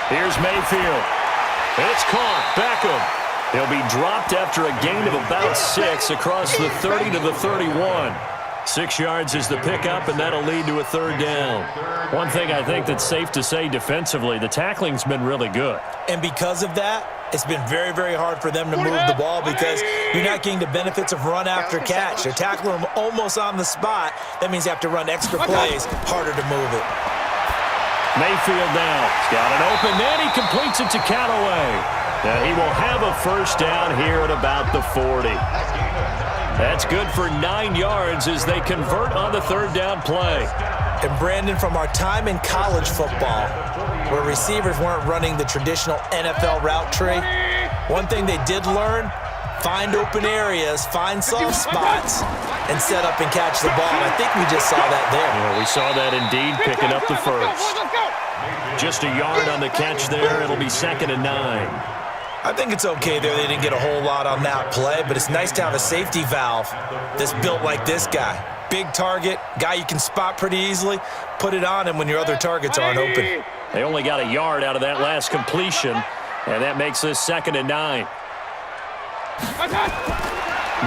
Here's Mayfield. It's caught. Beckham. He'll be dropped after a gain of about 6 across the 30 to the 31. 6 yards is the pickup, and that'll lead to a 3rd down. One thing I think that's safe to say defensively, the tackling's been really good. And because of that, it's been very, very hard for them to move the ball because you're not getting the benefits of run after catch. They're tackling them almost on the spot. That means you have to run extra plays, harder to move it. Mayfield now. He's got an open man. He completes it to Callaway. Now he will have a 1st down here at about the 40. That's good for 9 yards as they convert on the 3rd down play. And Brandon, from our time in college football, where receivers weren't running the traditional NFL route tree, one thing they did learn, find open areas, find soft spots, and set up and catch the ball. And I think we just saw that there. Yeah, we saw that indeed, picking up the 1st. Just a yard on the catch there. It'll be 2nd and 9. I think it's okay there. They didn't get a whole lot on that play, but it's nice to have a safety valve that's built like this guy. Big target, guy you can spot pretty easily. Put it on him when your other targets aren't open. They only got a yard out of that last completion, and that makes this 2nd and 9.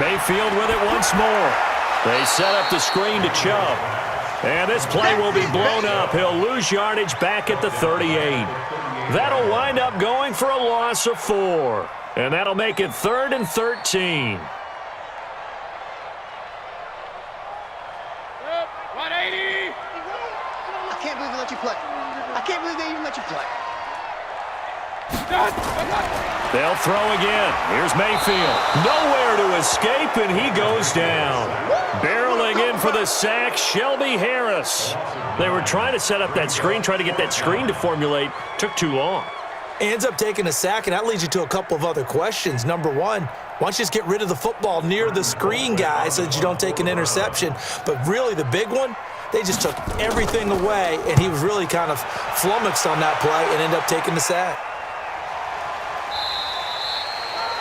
Mayfield with it once more. They set up the screen to Chubb. And this play will be blown up. He'll lose yardage back at the 38. That'll wind up going for a loss of 4. And that'll make it 3rd and 13. 180. I can't believe they let you play. I can't believe they even let you play. They'll throw again. Here's Mayfield. Nowhere to escape, and he goes down. Barreling in for the sack, Shelby Harris. They were trying to set up that screen, trying to get that screen to formulate. Took too long. Ends up taking a sack, and that leads you to a couple of other questions. Number one, why don't you just get rid of the football near the screen guy so that you don't take an interception? But really, the big one, they just took everything away, and he was really kind of flummoxed on that play and ended up taking the sack.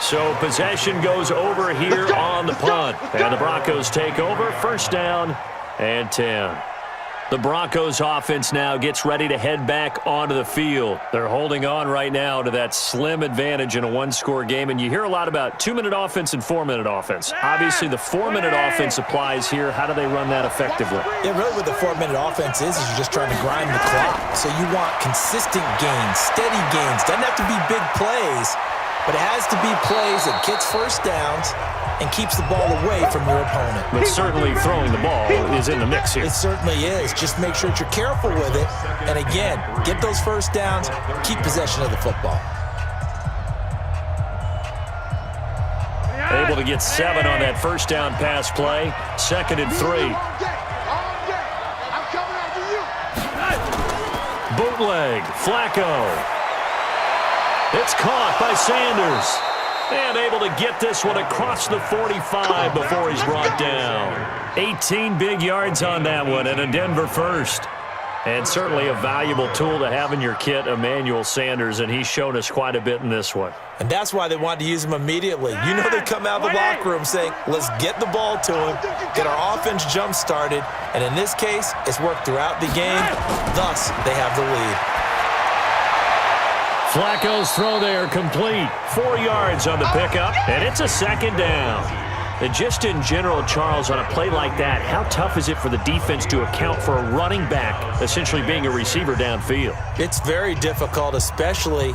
So possession goes over here on the punt. And the Broncos take over, 1st down and 10. The Broncos offense now gets ready to head back onto the field. They're holding on right now to that slim advantage in a one-score game. And you hear a lot about 2-minute offense and 4-minute offense. Obviously, the 4-minute offense applies here. How do they run that effectively? Yeah, really what the 4-minute offense is you're just trying to grind the clock. So you want consistent gains, steady gains. Doesn't have to be big plays, but it has to be plays that gets first downs and keeps the ball away from your opponent. But certainly throwing the ball is in the mix here. It certainly is. Just make sure that you're careful with it. And again, get those first downs, keep possession of the football. Able to get 7 on that first down pass play. 2nd and 3. I'm coming after you. Bootleg, Flacco. It's caught by Sanders. And able to get this one across the 45 before he's brought down. 18 big yards on that one and a Denver first. And certainly a valuable tool to have in your kit, Emmanuel Sanders, and he's shown us quite a bit in this one. And that's why they wanted to use him immediately. You know they come out of the locker room saying, let's get the ball to him, get our offense jump-started, and in this case, it's worked throughout the game. Thus, they have the lead. Flacco's throw there complete. 4 yards on the pickup, and it's a 2nd down. And just in general, Charles, on a play like that, how tough is it for the defense to account for a running back essentially being a receiver downfield? It's very difficult, especially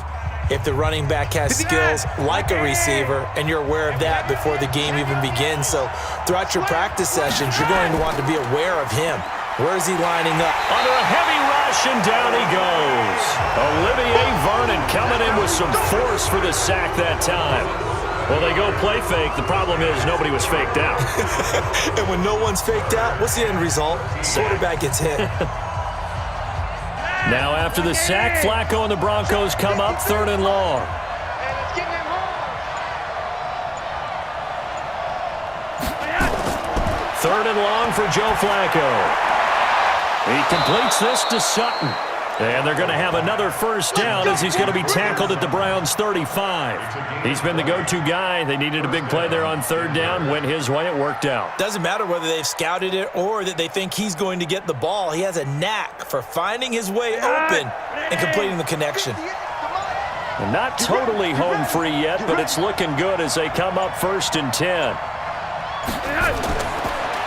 if the running back has skills like a receiver, and you're aware of that before the game even begins. So throughout your practice sessions, you're going to want to be aware of him. Where is he lining up? Under a heavy rush, and down he goes. Olivier Vernon coming in with some force for the sack that time. Well, they go play fake. The problem is nobody was faked out. And when no one's faked out, what's the end result? Quarterback gets hit. Now after the sack, Flacco and the Broncos come up 3rd and long. Third and long for Joe Flacco. He completes this to Sutton. And they're going to have another first down as he's going to be tackled at the Browns' 35. He's been the go-to guy. They needed a big play there on 3rd down. Went his way. It worked out. Doesn't matter whether they've scouted it or that they think he's going to get the ball. He has a knack for finding his way open and completing the connection. And not totally home free yet, but it's looking good as they come up 1st and 10.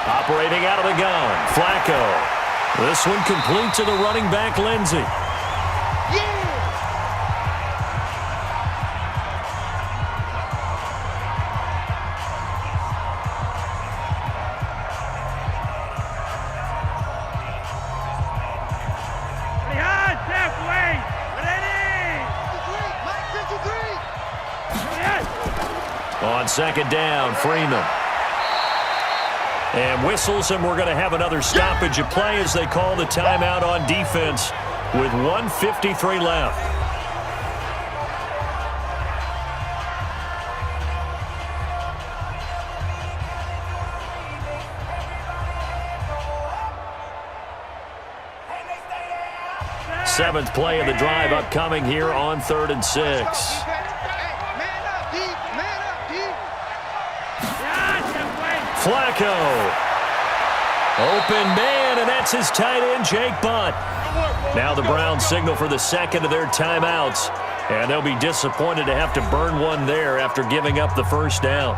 Operating out of the gun, Flacco. This one complete to the running back, Lindsey. On 2nd down, Freeman. And whistles, and we're going to have another stoppage of play as they call the timeout on defense with 1:53 left. Seventh play of the drive upcoming here on 3rd and 6. Flacco. Open man, and that's his tight end, Jake Butt. Now the Browns signal for the second of their timeouts, and they'll be disappointed to have to burn one there after giving up the first down.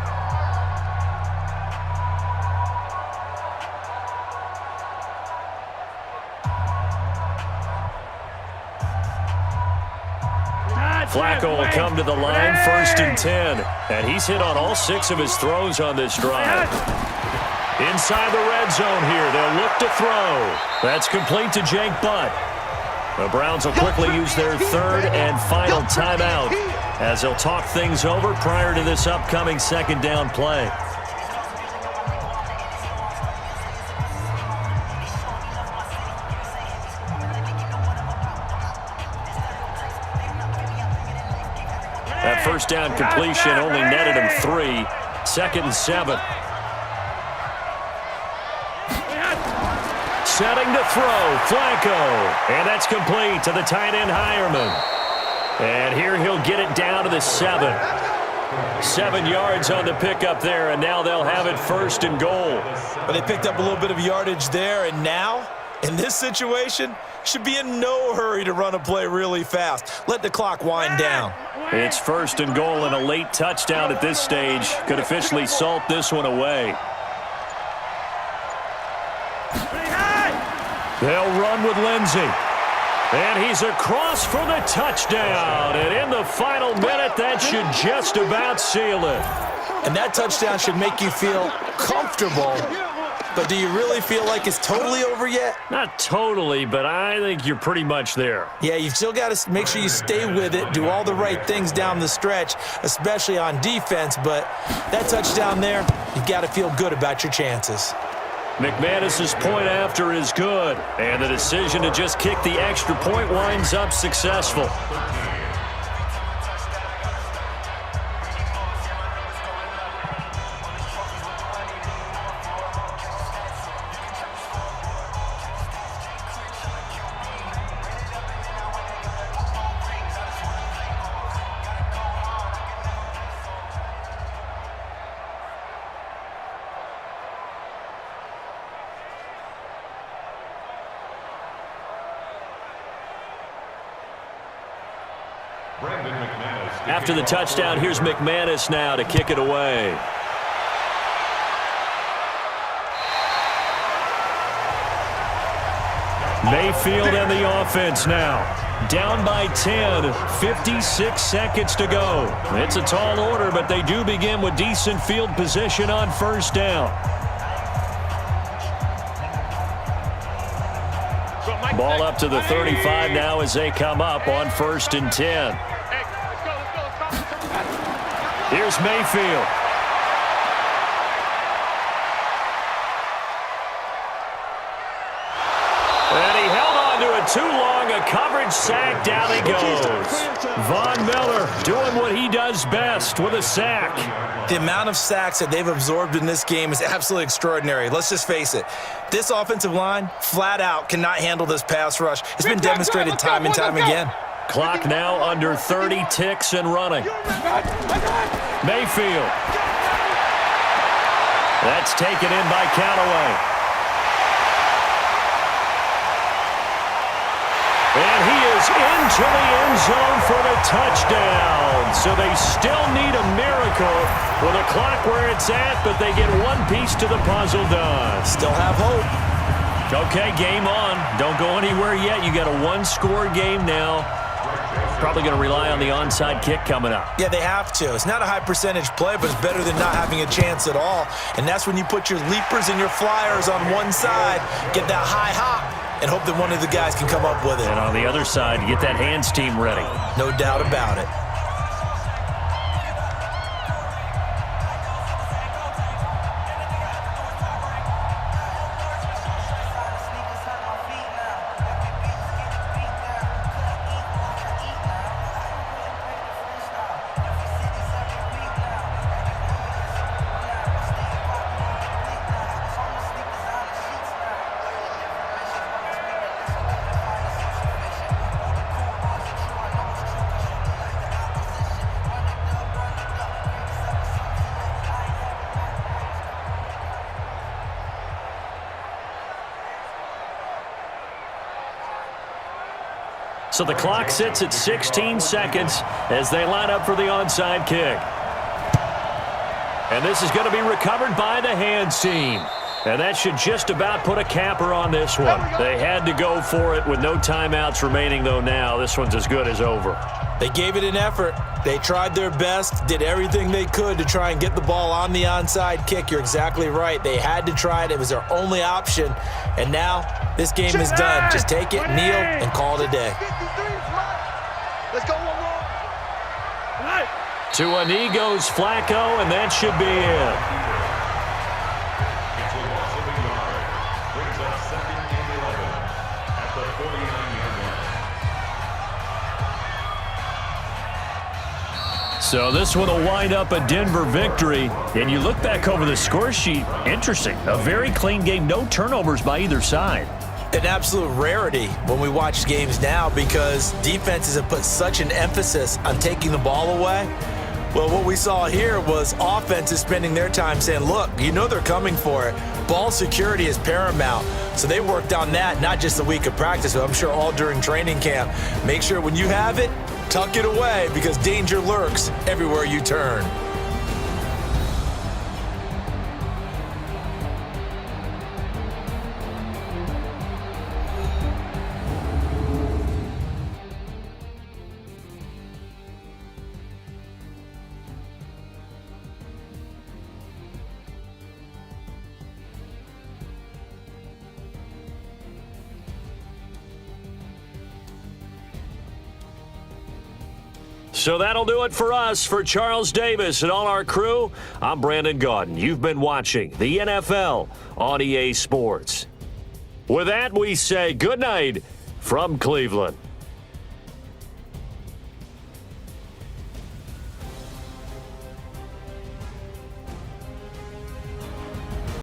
Flacco will come to the line, 1st and 10. And he's hit on all 6 of his throws on this drive. Inside the red zone here, they'll look to throw. That's complete to Jake Butt. The Browns will quickly use their 3rd and final timeout as they'll talk things over prior to this upcoming 2nd down play. That first down completion only netted him 3. 2nd and 7. Setting to throw, Flacco. And that's complete to the tight end, Hireman. And here he'll get it down to the 7. 7 yards on the pickup there, and now they'll have it 1st and goal. But they picked up a little bit of yardage there, and now, in this situation, should be in no hurry to run a play really fast. Let the clock wind down. It's 1st and goal, and a late touchdown at this stage could officially salt this one away. They'll run with Lindsey. And he's across for the touchdown. And in the final minute, that should just about seal it. And that touchdown should make you feel comfortable. But do you really feel like it's totally over yet? Not totally, but I think you're pretty much there. Yeah, you've still got to make sure you stay with it, do all the right things down the stretch, especially on defense. But that touchdown there, you've got to feel good about your chances. McManus's point after is good, and the decision to just kick the extra point winds up successful. After the touchdown, here's McManus now to kick it away. Mayfield and the offense now. Down by 10, 56 seconds to go. It's a tall order, but they do begin with decent field position on 1st down. Ball up to the 35 now as they come up on 1st and 10. Here's Mayfield. And he held on to it too long. A coverage sack. Down he goes. Von Miller doing what he does best with a sack. The amount of sacks that they've absorbed in this game is absolutely extraordinary. Let's just face it. This offensive line, flat out, cannot handle this pass rush. It's been demonstrated time and time again. Clock now under 30 ticks and running. Mayfield. That's taken in by Callaway. And he is into the end zone for the touchdown. So they still need a miracle with a clock where it's at, but they get one piece to the puzzle done. Still have hope. Okay, game on. Don't go anywhere yet. You got a one-score game now. Probably going to rely on the onside kick coming up. Yeah, they have to. It's not a high-percentage play, but it's better than not having a chance at all. And that's when you put your leapers and your flyers on one side, get that high hop, and hope that one of the guys can come up with it. And on the other side, get that hands team ready. No doubt about it. So the clock sits at 16 seconds as they line up for the onside kick. And this is going to be recovered by the hands team. And that should just about put a capper on this one. They had to go for it with no timeouts remaining, though now. This one's as good as over. They gave it an effort. They tried their best, did everything they could to try and get the ball on the onside kick. You're exactly right. They had to try it. It was their only option. And now this game is done. Just take it, kneel, and call it a day. Let's go one more. To a knee goes Flacco, and that should be it. It's a loss of a yard. Brings up 2nd and 11 at the 49-yard line. So this one will wind up a Denver victory. And you look back over the score sheet, interesting. A very clean game, no turnovers by either side. An absolute rarity when we watch games now because defenses have put such an emphasis on taking the ball away. Well, what we saw here was offenses spending their time saying, look, you know they're coming for it. Ball security is paramount. So they worked on that, not just a week of practice, but I'm sure all during training camp. Make sure when you have it, tuck it away because danger lurks everywhere you turn. So that'll do it for us. For Charles Davis and all our crew, I'm Brandon Gaudin. You've been watching the NFL on EA Sports. With that, we say good night from Cleveland.